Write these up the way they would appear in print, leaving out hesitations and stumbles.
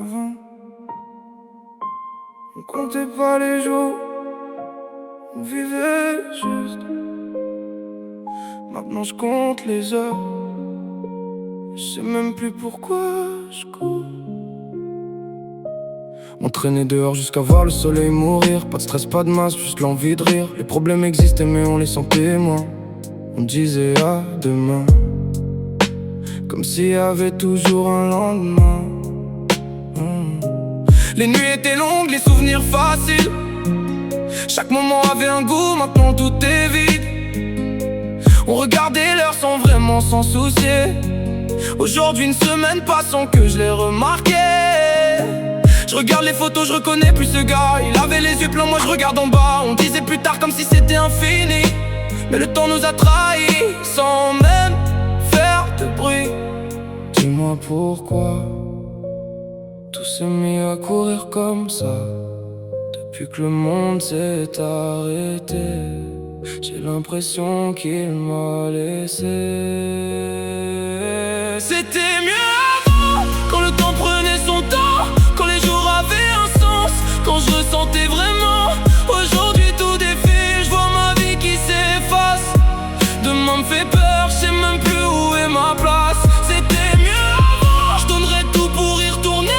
Avant, on comptait pas les jours, on vivait juste. Maintenant je compte les heures, je sais même plus pourquoi je cours. On traînait dehors jusqu'à voir le soleil mourir. Pas de stress, pas de masse, juste l'envie de rire. Les problèmes existaient mais on les sentait moins. On disait à demain, comme s'il y avait toujours un lendemain. Les nuits étaient longues, les souvenirs faciles. Chaque moment avait un goût, maintenant tout est vide. On regardait l'heure sans vraiment s'en soucier. Aujourd'hui une semaine passe sans que je l'ai remarqué. Je regarde les photos, je reconnais plus ce gars. Il avait les yeux pleins, moi je regarde en bas. On disait plus tard comme si c'était infini, mais le temps nous a trahis sans même faire de bruit. Dis-moi pourquoi tout s'est mis à courir comme ça. Depuis que le monde s'est arrêté, j'ai l'impression qu'il m'a laissé. C'était mieux avant, quand le temps prenait son temps, quand les jours avaient un sens, quand je ressentais vraiment. Aujourd'hui tout défile, je vois ma vie qui s'efface. Demain me fait peur, je sais même plus où est ma place. C'était mieux avant, je donnerais tout pour y retourner.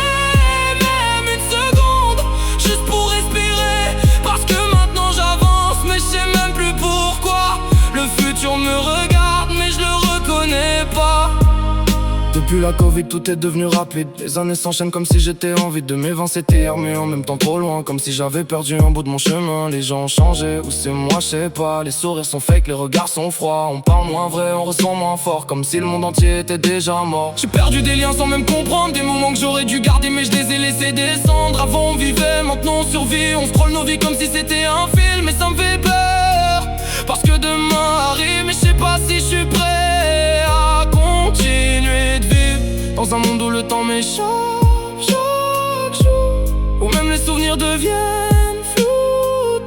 On me regarde mais je le reconnais pas. Depuis la Covid tout est devenu rapide. Les années s'enchaînent comme si j'étais en vide. De mes 20 c'était hier mais en même temps trop loin, comme si j'avais perdu un bout de mon chemin. Les gens ont changé ou c'est moi je sais pas. Les sourires sont fake, les regards sont froids. On parle moins vrai, on ressent moins fort, comme si le monde entier était déjà mort. J'ai perdu des liens sans même comprendre, des moments que j'aurais dû garder mais je les ai laissés descendre. Avant on vivait, maintenant on survit. On scrolle nos vies comme si c'était un film. Mais ça me fait peur, parce que demain arrive, mais je sais pas si je suis prêt à continuer de vivre dans un monde où le temps m'échappe chaque jour, où même les souvenirs deviennent flous.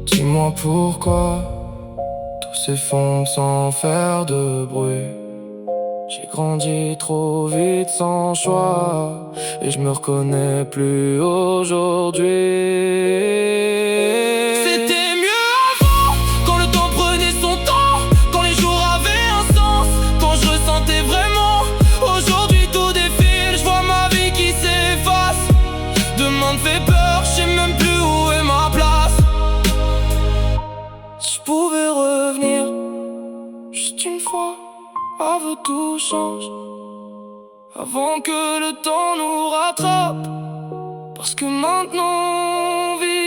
Dis-moi pourquoi tout s'effondre sans faire de bruit. J'ai grandi trop vite sans choix, et je me reconnais plus aujourd'hui. Me fait peur, je sais même plus où est ma place. Si je pouvais revenir juste une fois, avant tout change, avant que le temps nous rattrape, parce que maintenant on vit